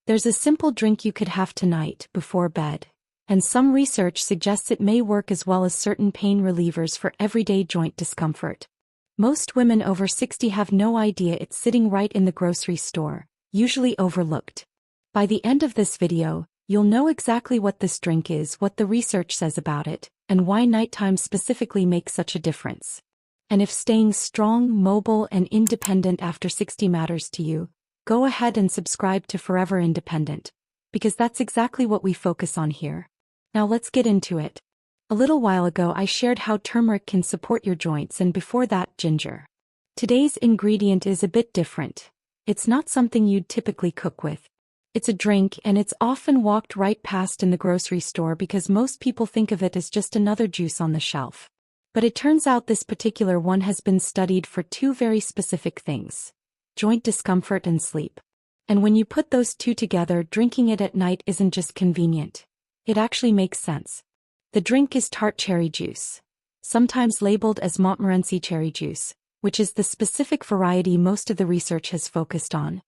There's a simple drink you could have tonight before bed, and some research suggests it may work as well as certain pain relievers for everyday joint discomfort. Most women over 60 have no idea it's sitting right in the grocery store, usually overlooked. By the end of this video, you'll know exactly what this drink is, what the research says about it, and why nighttime specifically makes such a difference. And if staying strong, mobile, and independent after 60 matters to you, go ahead and subscribe to Forever Independent, because that's exactly what we focus on here. Now let's get into it. A little while ago I shared how turmeric can support your joints, and before that, ginger. Today's ingredient is a bit different. It's not something you'd typically cook with. It's a drink, and it's often walked right past in the grocery store because most people think of it as just another juice on the shelf. But it turns out this particular one has been studied for two very specific things: joint discomfort and sleep. And when you put those two together, drinking it at night isn't just convenient. It actually makes sense. The drink is tart cherry juice, sometimes labeled as Montmorency cherry juice, which is the specific variety most of the research has focused on.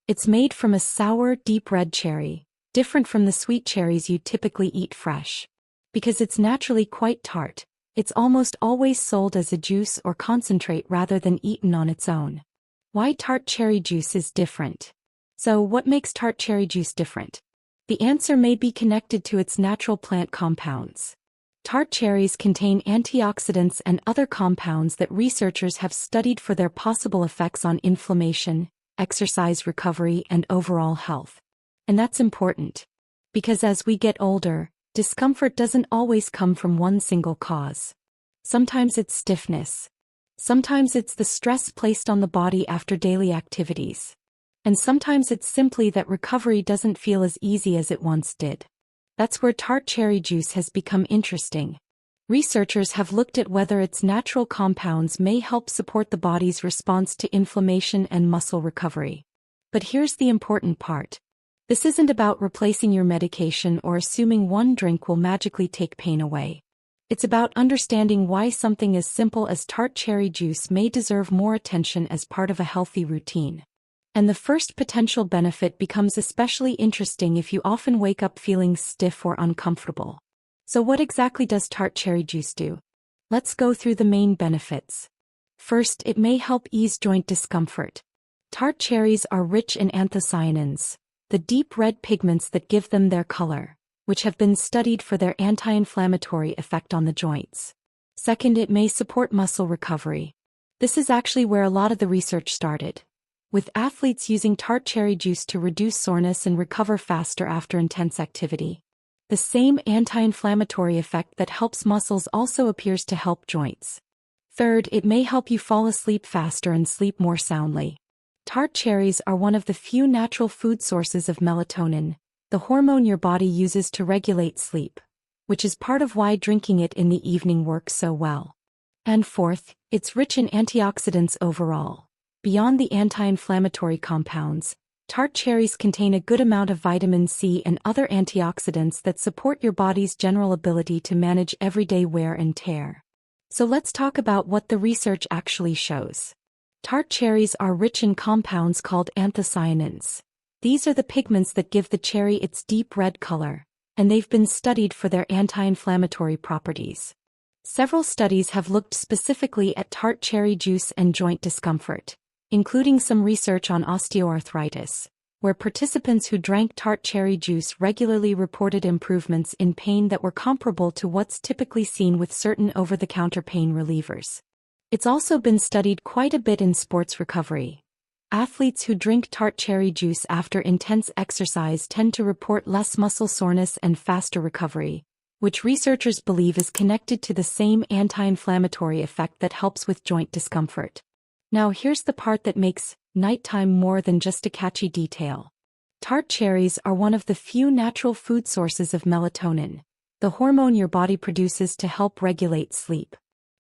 It's made from a sour, deep red cherry, different from the sweet cherries you typically eat fresh. Because it's naturally quite tart, it's almost always sold as a juice or concentrate rather than eaten on its own. Why tart cherry juice is different? So what makes tart cherry juice different? The answer may be connected to its natural plant compounds. Tart cherries contain antioxidants and other compounds that researchers have studied for their possible effects on inflammation, exercise recovery, and overall health. And that's important, because as we get older, discomfort doesn't always come from one single cause. Sometimes it's stiffness. Sometimes it's the stress placed on the body after daily activities. And sometimes it's simply that recovery doesn't feel as easy as it once did. That's where tart cherry juice has become interesting. Researchers have looked at whether its natural compounds may help support the body's response to inflammation and muscle recovery. But here's the important part. This isn't about replacing your medication or assuming one drink will magically take pain away. It's about understanding why something as simple as tart cherry juice may deserve more attention as part of a healthy routine. And the first potential benefit becomes especially interesting if you often wake up feeling stiff or uncomfortable. So what exactly does tart cherry juice do? Let's go through the main benefits. First, it may help ease joint discomfort. Tart cherries are rich in anthocyanins, the deep red pigments that give them their color, which have been studied for their anti-inflammatory effect on the joints. Second, it may support muscle recovery. This is actually where a lot of the research started, with athletes using tart cherry juice to reduce soreness and recover faster after intense activity. The same anti-inflammatory effect that helps muscles also appears to help joints. Third, it may help you fall asleep faster and sleep more soundly. Tart cherries are one of the few natural food sources of melatonin, the hormone your body uses to regulate sleep, which is part of why drinking it in the evening works so well. And fourth, it's rich in antioxidants overall. Beyond the anti-inflammatory compounds, tart cherries contain a good amount of vitamin C and other antioxidants that support your body's general ability to manage everyday wear and tear. So let's talk about what the research actually shows. Tart cherries are rich in compounds called anthocyanins. These are the pigments that give the cherry its deep red color, and they've been studied for their anti-inflammatory properties. Several studies have looked specifically at tart cherry juice and joint discomfort, including some research on osteoarthritis, where participants who drank tart cherry juice regularly reported improvements in pain that were comparable to what's typically seen with certain over-the-counter pain relievers. It's also been studied quite a bit in sports recovery. Athletes who drink tart cherry juice after intense exercise tend to report less muscle soreness and faster recovery, which researchers believe is connected to the same anti-inflammatory effect that helps with joint discomfort. Now here's the part that makes nighttime more than just a catchy detail. Tart cherries are one of the few natural food sources of melatonin, the hormone your body produces to help regulate sleep.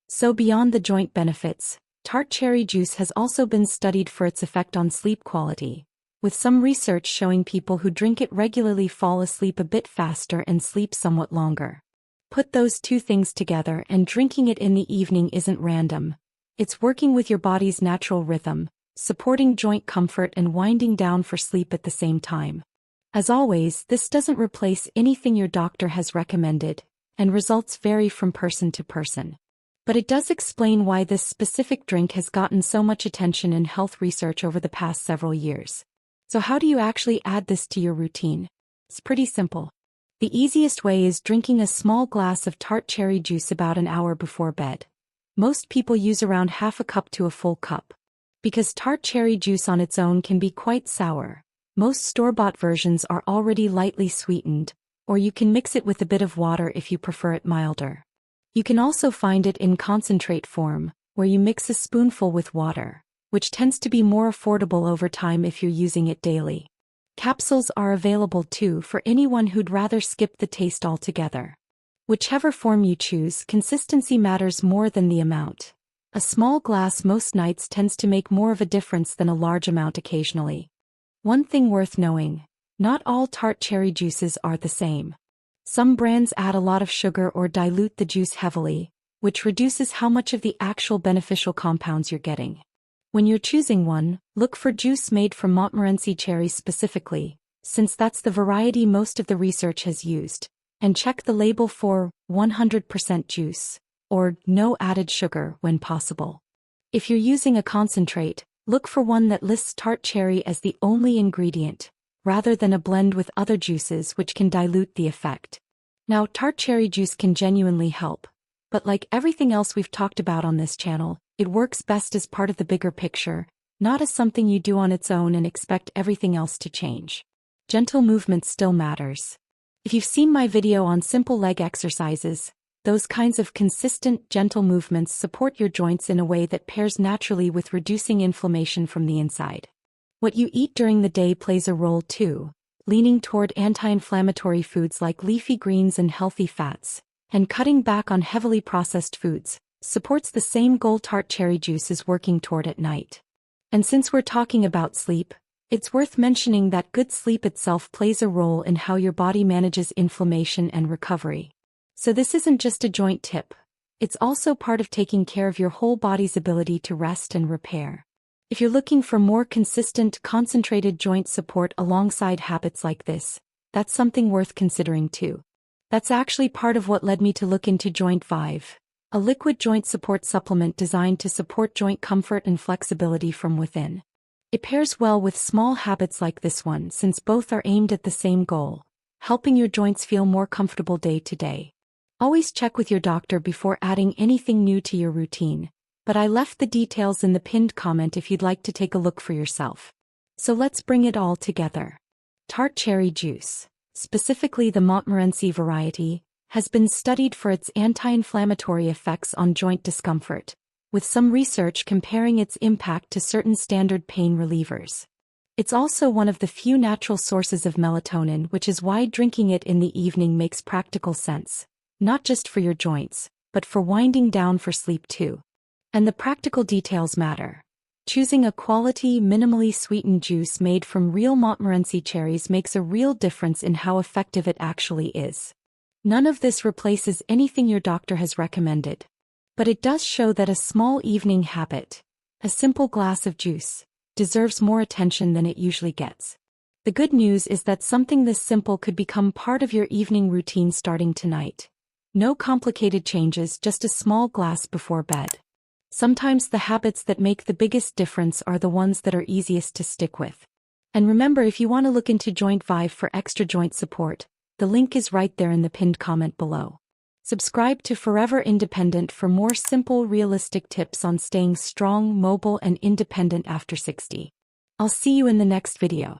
So beyond the joint benefits, tart cherry juice has also been studied for its effect on sleep quality, with some research showing people who drink it regularly fall asleep a bit faster and sleep somewhat longer. Put those two things together and drinking it in the evening isn't random. It's working with your body's natural rhythm, supporting joint comfort and winding down for sleep at the same time. As always, this doesn't replace anything your doctor has recommended, and results vary from person to person. But it does explain why this specific drink has gotten so much attention in health research over the past several years. So how do you actually add this to your routine? It's pretty simple. The easiest way is drinking a small glass of tart cherry juice about an hour before bed. Most people use around half a cup to a full cup. Because tart cherry juice on its own can be quite sour, most store-bought versions are already lightly sweetened, or you can mix it with a bit of water if you prefer it milder. You can also find it in concentrate form, where you mix a spoonful with water, which tends to be more affordable over time if you're using it daily. Capsules are available too for anyone who'd rather skip the taste altogether. Whichever form you choose, consistency matters more than the amount. A small glass most nights tends to make more of a difference than a large amount occasionally. One thing worth knowing: not all tart cherry juices are the same. Some brands add a lot of sugar or dilute the juice heavily, which reduces how much of the actual beneficial compounds you're getting. When you're choosing one, look for juice made from Montmorency cherries specifically, since that's the variety most of the research has used, and check the label for 100% juice, or no added sugar when possible. If you're using a concentrate, look for one that lists tart cherry as the only ingredient, rather than a blend with other juices which can dilute the effect. Now, tart cherry juice can genuinely help, but like everything else we've talked about on this channel, it works best as part of the bigger picture, not as something you do on its own and expect everything else to change. Gentle movement still matters. If you've seen my video on simple leg exercises, those kinds of consistent, gentle movements support your joints in a way that pairs naturally with reducing inflammation from the inside. What you eat during the day plays a role too, leaning toward anti-inflammatory foods like leafy greens and healthy fats, and cutting back on heavily processed foods, supports the same goal tart cherry juice is working toward at night. And since we're talking about sleep, it's worth mentioning that good sleep itself plays a role in how your body manages inflammation and recovery. So this isn't just a joint tip, it's also part of taking care of your whole body's ability to rest and repair. If you're looking for more consistent, concentrated joint support alongside habits like this, that's something worth considering too. That's actually part of what led me to look into Joint Vive, a liquid joint support supplement designed to support joint comfort and flexibility from within. It pairs well with small habits like this one since both are aimed at the same goal, helping your joints feel more comfortable day to day. Always check with your doctor before adding anything new to your routine, but I left the details in the pinned comment if you'd like to take a look for yourself. So let's bring it all together. Tart cherry juice, specifically the Montmorency variety, has been studied for its anti-inflammatory effects on joint discomfort, with some research comparing its impact to certain standard pain relievers. It's also one of the few natural sources of melatonin, which is why drinking it in the evening makes practical sense, not just for your joints, but for winding down for sleep too. And the practical details matter. Choosing a quality, minimally sweetened juice made from real Montmorency cherries makes a real difference in how effective it actually is. None of this replaces anything your doctor has recommended. But it does show that a small evening habit, a simple glass of juice, deserves more attention than it usually gets. The good news is that something this simple could become part of your evening routine starting tonight. No complicated changes, just a small glass before bed. Sometimes the habits that make the biggest difference are the ones that are easiest to stick with. And remember, if you want to look into Joint Vive for extra joint support, the link is right there in the pinned comment below. Subscribe to Forever Independent for more simple, realistic tips on staying strong, mobile, and independent after 60. I'll see you in the next video.